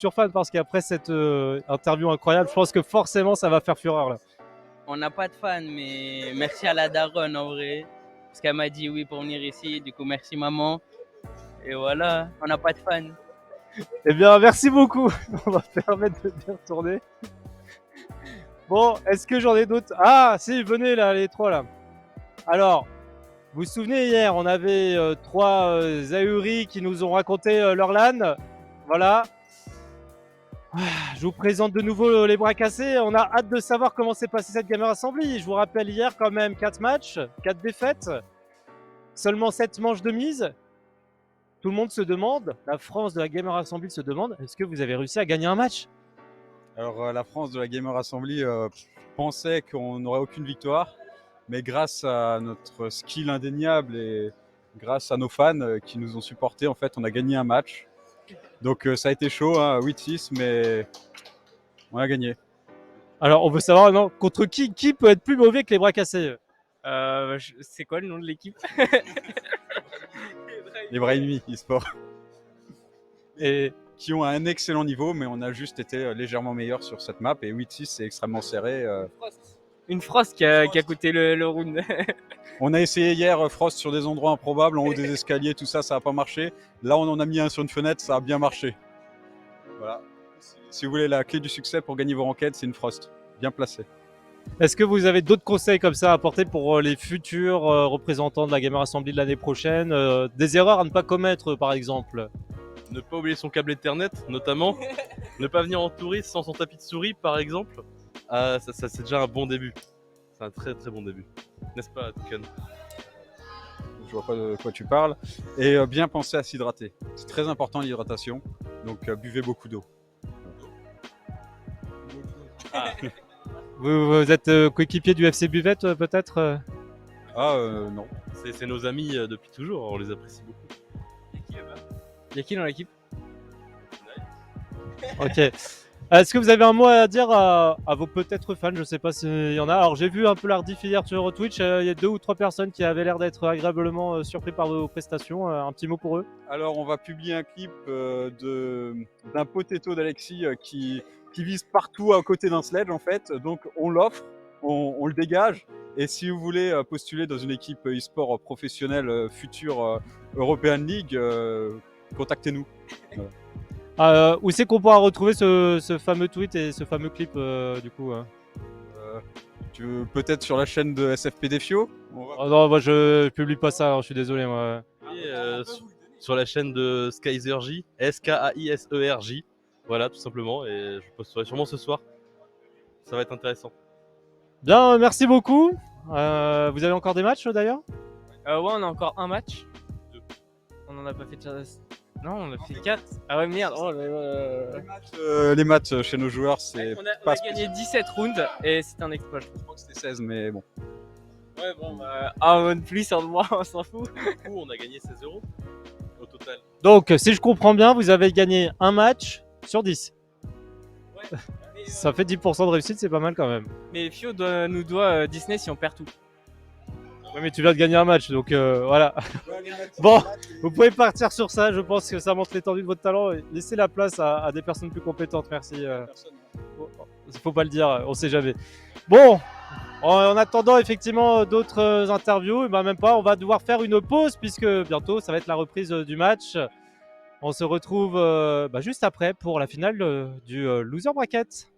futur fan parce qu'après cette interview incroyable, je pense que forcément ça va faire fureur là. On n'a pas de fans, mais merci à la daronne en vrai. Parce qu'elle m'a dit oui pour venir ici. Du coup, merci maman. Et voilà, on n'a pas de fans. Eh bien, merci beaucoup. On va permettre de bien retourner. Bon, est-ce que j'en ai d'autres? Ah, si, venez là, les trois là. Alors, vous vous souvenez, hier, on avait trois ahuris qui nous ont raconté leur LAN. Voilà. Je vous présente de nouveau les bras cassés. On a hâte de savoir comment s'est passée cette Gamer Assembly. Je vous rappelle hier quand même 4 matchs, 4 défaites, seulement 7 manches de mise. Tout le monde se demande, la France de la Gamer Assembly se demande, est-ce que vous avez réussi à gagner un match? Alors la France de la Gamer Assembly pensait qu'on n'aurait aucune victoire, mais grâce à notre skill indéniable et grâce à nos fans qui nous ont supportés, en fait, on a gagné un match. Donc ça a été chaud, hein, 8-6, mais on a gagné. Alors, on veut savoir non, contre qui peut être plus mauvais que les bras cassés? C'est quoi le nom de l'équipe? Les Brahimi e-sport. Et qui ont un excellent niveau, mais on a juste été légèrement meilleur sur cette map. Et 8-6, c'est extrêmement serré. Une Frost qui a coûté le round. On a essayé hier Frost sur des endroits improbables, en haut des escaliers, tout ça, ça n'a pas marché. Là, on en a mis un sur une fenêtre, ça a bien marché. Voilà. Si vous voulez la clé du succès pour gagner vos enquêtes, c'est une Frost. Bien placée. est-ce que vous avez d'autres conseils comme ça à apporter pour les futurs représentants de la Gamer Assembly de l'année prochaine? Des erreurs à ne pas commettre, par exemple? Ne pas oublier son câble Ethernet, notamment. Ne pas venir en touriste sans son tapis de souris, par exemple. Ah, ça c'est déjà un bon début. C'est un très très bon début. N'est-ce pas, Toucan? Je vois pas de quoi tu parles. Et bien penser à s'hydrater. C'est très important l'hydratation. Donc buvez beaucoup d'eau. Ah. Vous êtes coéquipier du FC Buvette, peut-être? Ah non. C'est nos amis depuis toujours, on les apprécie beaucoup. Il y a qui dans l'équipe? Ok. Est-ce que vous avez un mot à dire à vos peut-être fans? Je sais pas s'il y en a. Alors j'ai vu un peu l'ardiff hier sur Twitch. Il y a 2 ou 3 personnes qui avaient l'air d'être agréablement surpris par vos prestations. Un petit mot pour eux? Alors on va publier un clip d'un potato d'Alexis qui vise partout à côté d'un sledge en fait. Donc on l'offre, on le dégage. Et si vous voulez postuler dans une équipe e-sport professionnelle future European League, contactez-nous. Voilà. Où c'est qu'on pourra retrouver ce fameux tweet et ce fameux clip du coup? Peut-être sur la chaîne de SFPD Fio. Oh non, moi je publie pas ça, alors je suis désolé moi. Et sur la chaîne de Skyserj, Skaiserj. Voilà, tout simplement. Et je posterai sûrement ce soir. Ça va être intéressant. Bien, merci beaucoup. Vous avez encore des matchs d'ailleurs? Ouais, on a encore un match. On en a pas fait déjà. Non, on a fait 4. Ah ouais, merde. Oh, Les maths chez nos joueurs, c'est on pas a gagné 17 rounds et c'était un exploit. Je crois que c'était 16, mais bon. Ouais, bon, bah, un round plus, un de moins, on s'en fout. Du coup, on a gagné 16 € au total. Donc, si je comprends bien, vous avez gagné un match sur 10. Ouais. Ça fait 10% de réussite, c'est pas mal quand même. Mais Fio nous doit Disney si on perd tout. Ouais, mais tu viens de gagner un match, donc voilà. Bon, vous pouvez partir sur ça. Je pense que ça montre l'étendue de votre talent. Laissez la place à des personnes plus compétentes. Merci. Il faut pas le dire, on sait jamais. Bon, en attendant effectivement d'autres interviews, ben même pas. On va devoir faire une pause puisque bientôt ça va être la reprise du match. On se retrouve juste après pour la finale du Loser Bracket.